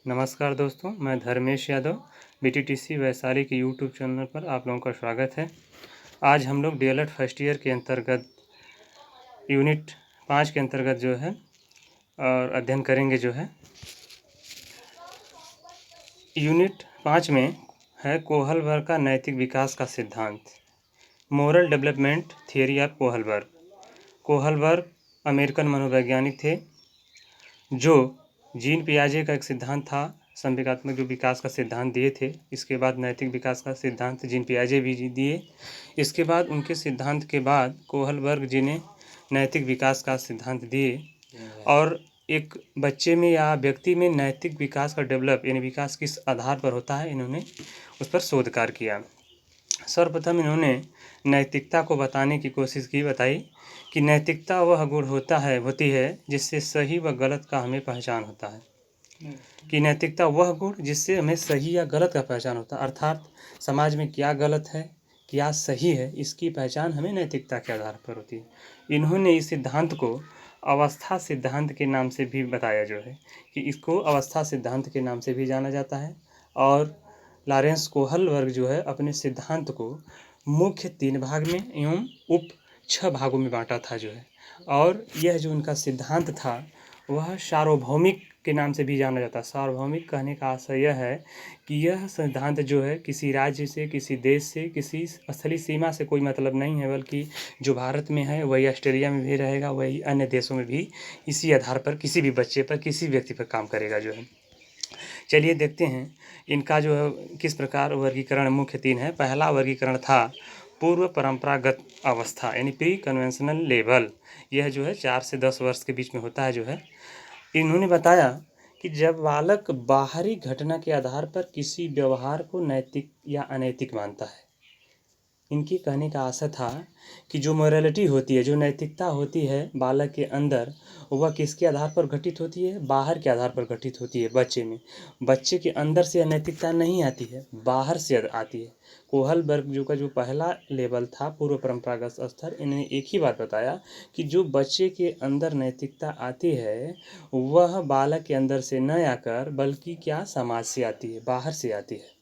नमस्कार दोस्तों, मैं धर्मेश यादव बीटीटीसी वैशाली के यूट्यूब चैनल पर आप लोगों का स्वागत है। आज हम लोग डीएलएड फर्स्ट ईयर के अंतर्गत यूनिट 5 के अंतर्गत जो है और अध्ययन करेंगे। जो है यूनिट 5 में है कोहलबर्ग का नैतिक विकास का सिद्धांत, moral development theory of Kohlberg. Kohlberg American मनोवैज्ञानिक थे जो जीन पियाजे का एक सिद्धांत था, संवेगात्मक जो विकास का सिद्धांत दिए थे। इसके बाद नैतिक विकास का सिद्धांत जीन पियाजे भी दिए। इसके बाद उनके सिद्धांत के बाद कोहलबर्ग जी ने नैतिक विकास का सिद्धांत दिए और एक बच्चे में या व्यक्ति में नैतिक विकास का डेवलप यानी विकास किस आधार पर होता है, इन्होंने उस पर शोध कार्य किया। सर्वप्रथम इन्होंने नैतिकता को बताने की कोशिश की, बताई कि नैतिकता वह गुण होती है जिससे सही व गलत का हमें पहचान होता है। कि नैतिकता वह गुण जिससे हमें सही या गलत का पहचान होता है, अर्थात समाज में क्या गलत है क्या सही है, इसकी पहचान हमें नैतिकता के आधार पर होती है। इन्होंने इस सिद्धांत को अवस्था सिद्धांत के नाम से भी बताया, जो है कि इसको अवस्था सिद्धांत के नाम से भी जाना जाता है। और लॉरेंस कोहलबर्ग जो है अपने सिद्धांत को मुख्य 3 भाग में एवं उप 6 भागों में बांटा था, जो है। और यह जो उनका सिद्धांत था वह सार्वभौमिक के नाम से भी जाना जाता है। सार्वभौमिक कहने का आशय यह है कि यह सिद्धांत जो है किसी राज्य से, किसी देश से, किसी स्थलीय सीमा से कोई मतलब नहीं है, बल्कि जो भारत में है वही ऑस्ट्रेलिया में भी रहेगा, वही अन्य देशों में भी इसी आधार पर किसी भी बच्चे पर, किसी व्यक्ति पर काम करेगा, जो है। चलिए देखते हैं इनका जो है किस प्रकार वर्गीकरण। मुख्य 3 है। पहला वर्गीकरण था पूर्व परंपरागत अवस्था यानी प्री कन्वेंशनल लेवल। यह जो है 4 से 10 वर्ष के बीच में होता है, जो है। इन्होंने बताया कि जब बालक बाहरी घटना के आधार पर किसी व्यवहार को नैतिक या अनैतिक मानता है। इनकी कहने का आशय था कि जो मोरालिटी होती है, जो नैतिकता होती है बालक के अंदर, वह किसके आधार पर घटित होती है? बाहर के आधार पर घटित होती है बच्चे में। बच्चे के अंदर से नैतिकता नहीं आती है, बाहर से आती है। कोहलबर्ग जो का जो पहला लेवल था पूर्व परंपरागत स्तर, इन्होंने एक ही बात बताया कि जो बच्चे के अंदर नैतिकता आती है वह बालक के अंदर से न आकर बल्कि क्या समाज से आती है, बाहर से आती है।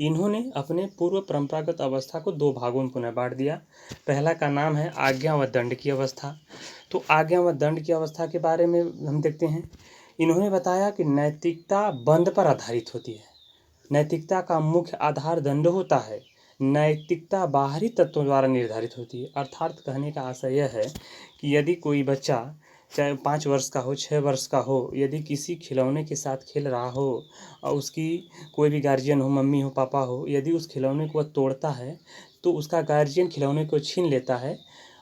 इन्होंने अपने पूर्व परंपरागत अवस्था को 2 भागों में पुनः बांट दिया। पहला का नाम है आज्ञा व दंड की अवस्था। तो आज्ञा व दंड की अवस्था के बारे में हम देखते हैं। इन्होंने बताया कि नैतिकता बंद पर आधारित होती है। नैतिकता का मुख्य आधार दंड होता है। नैतिकता बाहरी तत्वों द्वारा निर्धारित होती है। अर्थात कहने का आशय यह है कि यदि कोई बच्चा चाहे 5 वर्ष का हो, 6 वर्ष का हो, यदि किसी खिलौने के साथ खेल रहा हो और उसकी कोई भी गार्जियन हो, मम्मी हो, पापा हो, यदि उस खिलौने को वह तोड़ता है तो उसका गार्जियन खिलौने को छीन लेता है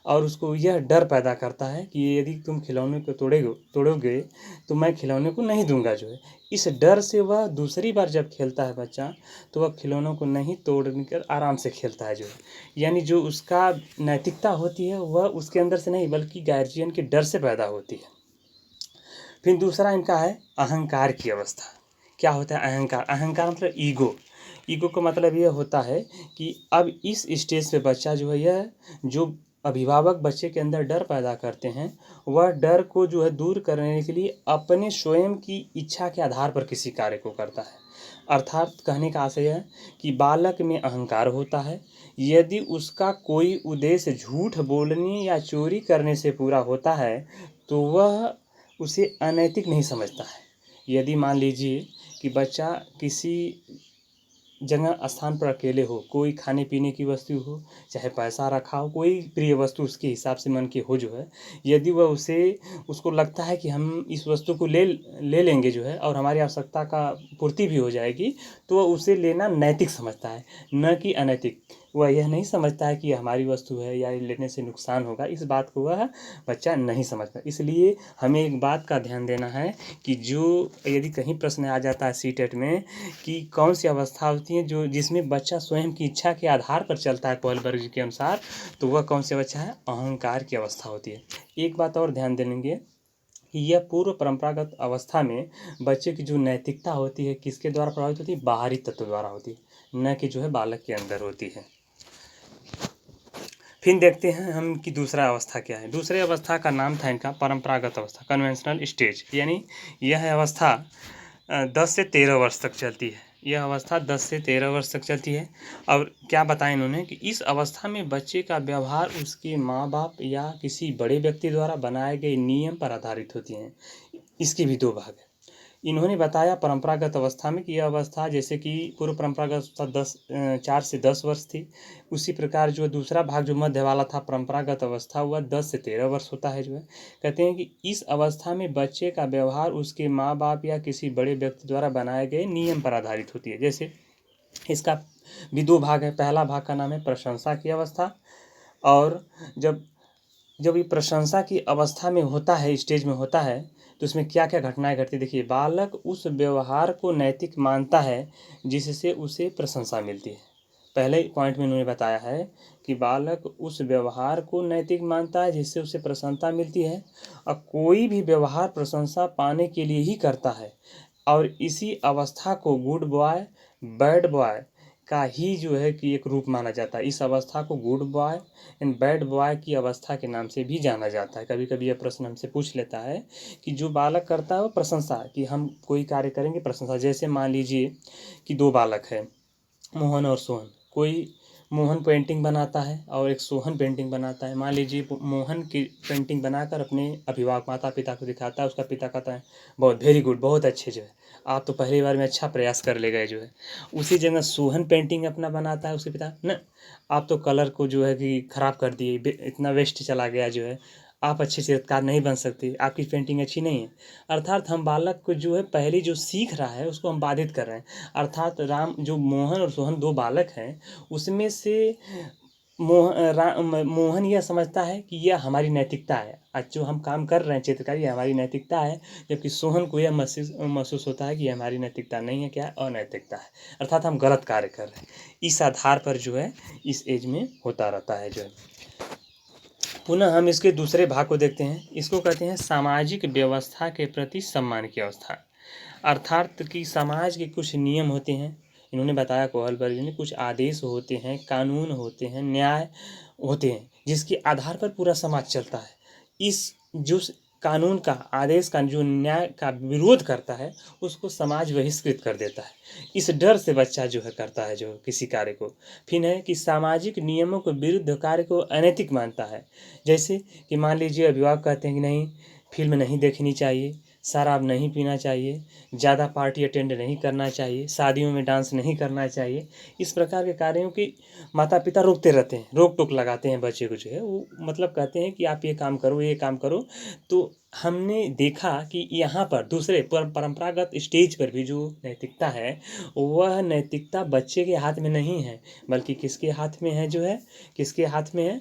और उसको यह डर पैदा करता है कि यदि तुम खिलौने को तोड़ोगे तो मैं खिलौने को नहीं दूंगा, जो है। इस डर से वह दूसरी बार जब खेलता है बच्चा, तो वह खिलौनों को नहीं तोड़कर आराम से खेलता है, जो है। यानी जो उसका नैतिकता होती है वह उसके अंदर से नहीं बल्कि गार्जियन के डर से पैदा होती है। फिर दूसरा इनका है अहंकार की अवस्था। क्या होता है अहंकार? अहंकार मतलब ईगो। ईगो का मतलब यह होता है कि अब इस स्टेज पे बच्चा जो है, यह जो अभिभावक बच्चे के अंदर डर पैदा करते हैं, वह डर को जो है दूर करने के लिए अपने स्वयं की इच्छा के आधार पर किसी कार्य को करता है। अर्थात कहने का आशय है कि बालक में अहंकार होता है। यदि उसका कोई उद्देश्य झूठ बोलने या चोरी करने से पूरा होता है तो वह उसे अनैतिक नहीं समझता है। यदि मान लीजिए कि बच्चा किसी जगह स्थान पर अकेले हो, कोई खाने पीने की वस्तु हो, चाहे पैसा रखा हो, कोई प्रिय वस्तु उसके हिसाब से मन की हो, जो है, यदि वह उसको लगता है कि हम इस वस्तु को ले लेंगे, जो है, और हमारी आवश्यकता का पूर्ति भी हो जाएगी, तो वह उसे लेना नैतिक समझता है, न कि अनैतिक। वह यह नहीं समझता है कि यह हमारी वस्तु है या लेने से नुकसान होगा, इस बात को वह बच्चा नहीं समझता। इसलिए हमें एक बात का ध्यान देना है कि जो यदि कहीं प्रश्न आ जाता है सीटेट में कि कौन सी अवस्था होती है जो जिसमें बच्चा स्वयं की इच्छा के आधार पर चलता है कोहलबर्ग जी के अनुसार, तो वह कौन सी अवस्था है? अहंकार की अवस्था होती है। एक बात और ध्यान देंगे कि यह पूर्व परंपरागत अवस्था में बच्चे की जो नैतिकता होती है किसके द्वारा प्रभावित होती है? बाहरी तत्व द्वारा होती है, न कि जो है बालक के अंदर होती है। फिर देखते हैं हम कि दूसरा अवस्था क्या है। दूसरे अवस्था का नाम था इनका परंपरागत अवस्था, कन्वेंशनल स्टेज। यानी यह अवस्था 10 से 13 वर्ष तक चलती है। यह अवस्था 10 से 13 वर्ष तक चलती है। और क्या बताया इन्होंने कि इस अवस्था में बच्चे का व्यवहार उसके माँ बाप या किसी बड़े व्यक्ति द्वारा बनाए गए नियम पर आधारित होती हैं। इसके भी दो भाग हैं। इन्होंने बताया परंपरागत अवस्था में कि यह अवस्था जैसे कि पूर्व परंपरागत अवस्था 4 से 10 वर्ष थी, उसी प्रकार जो दूसरा भाग जो मध्य वाला था परंपरागत अवस्था, हुआ 10 से 13 वर्ष होता है जो है। कहते हैं कि इस अवस्था में बच्चे का व्यवहार उसके माँ बाप या किसी बड़े व्यक्ति द्वारा बनाए गए नियम पर आधारित होती है। जैसे इसका भी दो भाग है। पहला भाग का नाम है प्रशंसा की अवस्था। और जब जब ये प्रशंसा की अवस्था में होता है, स्टेज में होता है, तो उसमें क्या क्या घटनाएं घटती देखिए। बालक उस व्यवहार को नैतिक मानता है जिससे उसे प्रशंसा मिलती है। पहले पॉइंट में उन्होंने बताया है कि बालक उस व्यवहार को नैतिक मानता है जिससे उसे प्रसन्नता मिलती है, और कोई भी व्यवहार प्रशंसा पाने के लिए ही करता है। और इसी अवस्था को गुड बॉय बैड बॉय का ही जो है कि एक रूप माना जाता है। इस अवस्था को good boy and bad boy की अवस्था के नाम से भी जाना जाता है। कभी कभी यह प्रश्न हमसे पूछ लेता है कि जो बालक करता है वो प्रशंसा, कि हम कोई कार्य करेंगे प्रशंसा। जैसे मान लीजिए कि दो बालक हैं, मोहन और सोहन। कोई मोहन पेंटिंग बनाता है और एक सोहन पेंटिंग बनाता है। मान लीजिए मोहन की पेंटिंग बनाकर अपने अभिभावक माता पिता को दिखाता है। उसका पिता कहता है बहुत वेरी गुड, बहुत अच्छे, जो है आप तो पहली बार में अच्छा प्रयास कर ले गए जो है। उसी जगह सोहन पेंटिंग अपना बनाता है, उसके पिता न आप तो कलर को जो है कि ख़राब कर दिए, इतना वेस्ट चला गया जो है, आप अच्छे चित्रकार नहीं बन सकते, आपकी पेंटिंग अच्छी नहीं है। अर्थात हम बालक को जो है पहले जो सीख रहा है उसको हम बाधित कर रहे हैं। अर्थात राम जो मोहन और सोहन दो बालक हैं, उसमें से मोहन यह समझता है कि यह हमारी नैतिकता है, आज जो हम काम कर रहे हैं चित्रकारी, यह हमारी नैतिकता है। जबकि सोहन को यह महसूस होता है कि यह हमारी नैतिकता नहीं है, क्या है, अनैतिकता है। अर्थात हम गलत कार्य कर रहे हैं। इस आधार पर जो है इस एज में होता रहता है जो है। पुनः हम इसके दूसरे भाग को देखते हैं। इसको कहते हैं सामाजिक व्यवस्था के प्रति सम्मान की अवस्था। अर्थात कि समाज के कुछ नियम होते हैं। इन्होंने बताया कोहलबर्ग ने, कुछ आदेश होते हैं, कानून होते हैं, न्याय होते हैं, जिसके आधार पर पूरा समाज चलता है। इस जो कानून का, आदेश का, जो न्याय का विरोध करता है उसको समाज बहिष्कृत कर देता है। इस डर से बच्चा जो है करता है जो किसी कार्य को। फिर है कि सामाजिक नियमों के विरुद्ध कार्य को अनैतिक मानता है। जैसे कि मान लीजिए अभिभावक कहते हैं कि नहीं, फिल्म नहीं देखनी चाहिए, शराब नहीं पीना चाहिए, ज़्यादा पार्टी अटेंड नहीं करना चाहिए, शादियों में डांस नहीं करना चाहिए। इस प्रकार के कार्यों की माता पिता रोकते रहते हैं, रोक टोक लगाते हैं बच्चे को जो है। वो मतलब कहते हैं कि आप ये काम करो, ये काम करो। तो हमने देखा कि यहाँ पर दूसरे परंपरागत स्टेज पर भी जो नैतिकता है, वह नैतिकता बच्चे के हाथ में नहीं है, बल्कि किसके हाथ में है जो है, किसके हाथ में है,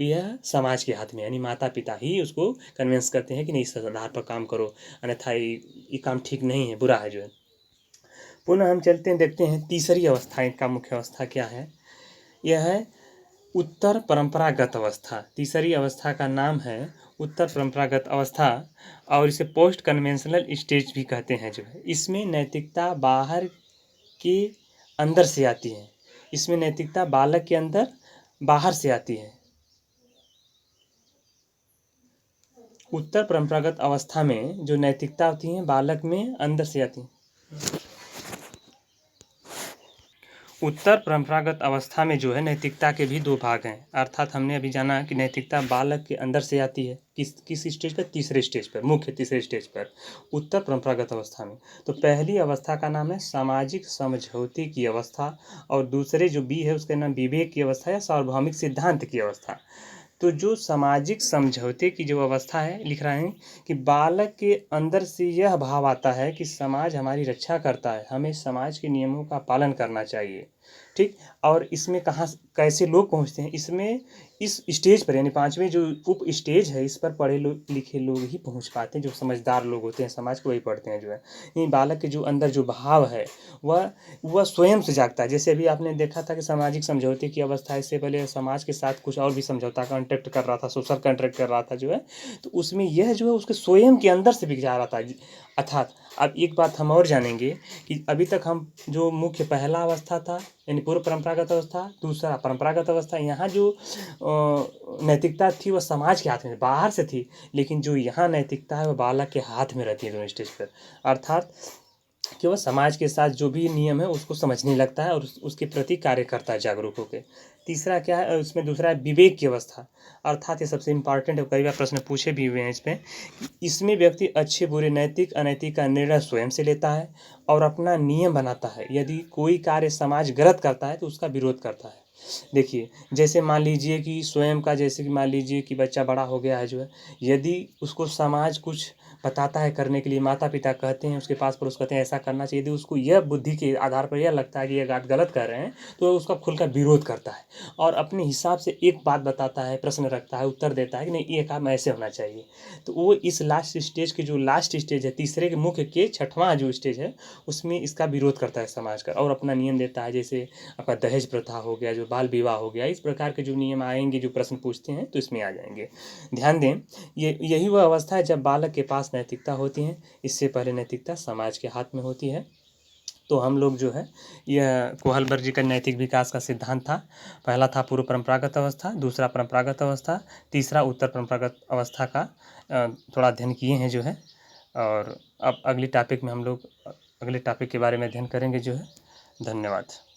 यह समाज के हाथ में। यानी माता पिता ही उसको कन्विंस करते हैं कि नहीं, इस आधार पर काम करो, अन्यथा ये काम ठीक नहीं है, बुरा है जो है। पुनः हम चलते हैं, देखते हैं तीसरी अवस्था, इनका मुख्य अवस्था क्या है। यह है उत्तर परंपरागत अवस्था। तीसरी अवस्था का नाम है उत्तर परंपरागत अवस्था, और इसे पोस्ट कन्वेंशनल स्टेज भी कहते हैं जो है। इसमें नैतिकता बाहर के अंदर से आती है। इसमें नैतिकता बालक के अंदर बाहर से आती है। उत्तर परंपरागत अवस्था में जो नैतिकता होती है बालक में अंदर से आती है। उत्तर परंपरागत अवस्था में जो है नैतिकता के भी दो भाग हैं। अर्थात हमने अभी जाना कि नैतिकता बालक के अंदर से आती है। किस स्टेज पर? तीसरे स्टेज पर, मुख्य तीसरे स्टेज पर, उत्तर परंपरागत अवस्था में। तो पहली अवस्था का नाम है सामाजिक समझौते की अवस्था, और दूसरे जो बी है उसका नाम विवेक की अवस्था या सार्वभौमिक सिद्धांत की अवस्था। तो जो सामाजिक समझौते की जो अवस्था है, लिख रहे हैं कि बालक के अंदर से यह भाव आता है कि समाज हमारी रक्षा करता है, हमें समाज के नियमों का पालन करना चाहिए। ठीक। और इसमें कहाँ कैसे लोग पहुँचते हैं, इसमें इस स्टेज पर, यानी पांचवें जो उप स्टेज है, इस पर पढ़े लिखे लोग ही पहुँच पाते हैं, जो समझदार लोग होते हैं समाज को, वही पढ़ते हैं जो है। ये बालक के जो अंदर जो भाव है वह स्वयं से जागता है। जैसे अभी आपने देखा था कि सामाजिक समझौते की अवस्था, इससे पहले समाज के साथ कुछ और भी समझौता कॉन्ट्रैक्ट कर रहा था, सोशल कॉन्ट्रैक्ट कर रहा था जो है। तो उसमें यह जो है उसके स्वयं के अंदर से बिक जा रहा था। अर्थात अब एक बात हम और जानेंगे कि अभी तक हम जो मुख्य पहला अवस्था था यानी पूर्व परंपरागत अवस्था, दूसरा परंपरागत अवस्था, यहाँ जो नैतिकता थी वह समाज के हाथ में बाहर से थी, लेकिन जो यहाँ नैतिकता है वह बालक के हाथ में रहती है दोनों स्टेज पर। अर्थात कि वह समाज के साथ जो भी नियम है उसको समझने लगता है और उसके प्रति कार्य करता है जागरूक होकर। तीसरा क्या है, उसमें दूसरा है विवेक की अवस्था, अर्थात ये सबसे इम्पोर्टेंट है, कई बार प्रश्न पूछे भी हुए हैं इस पे। इसमें व्यक्ति अच्छे बुरे नैतिक अनैतिक का निर्णय स्वयं से लेता है और अपना नियम बनाता है। यदि कोई कार्य समाज गलत करता है तो उसका विरोध करता है। देखिए, जैसे मान लीजिए कि स्वयं का, जैसे कि मान लीजिए कि बच्चा बड़ा हो गया है जो है, यदि उसको समाज कुछ बताता है करने के लिए, माता पिता कहते हैं, उसके पास पड़ोस कहते हैं ऐसा करना चाहिए, यदि उसको यह बुद्धि के आधार पर यह लगता है कि ये बात गलत कर रहे हैं, तो वह उसका खुलकर विरोध करता है और अपने हिसाब से एक बात बताता है, प्रश्न रखता है, उत्तर देता है कि नहीं ये काम ऐसे होना चाहिए। तो वो इस लास्ट स्टेज की, जो लास्ट स्टेज है, तीसरे के मुख्य के छठवां जो स्टेज है, उसमें इसका विरोध करता है समाज का और अपना नियम देता है। जैसे आपका दहेज प्रथा हो गया, जो बाल विवाह हो गया, इस प्रकार के जो नियम आएंगे, जो प्रश्न पूछते हैं तो इसमें आ जाएंगे। ध्यान दें, यही वह अवस्था है जब बालक के पास नैतिकता होती है। इससे पहले नैतिकता समाज के हाथ में होती है। तो हम लोग जो है, यह कोहलबर्ग जी का नैतिक विकास का सिद्धांत था। पहला था पूर्व परंपरागत अवस्था, दूसरा परंपरागत अवस्था, तीसरा उत्तर परंपरागत अवस्था का थोड़ा अध्ययन किए हैं जो है। और अब अगली टॉपिक में हम लोग अगले टॉपिक के बारे में अध्ययन करेंगे जो है। धन्यवाद।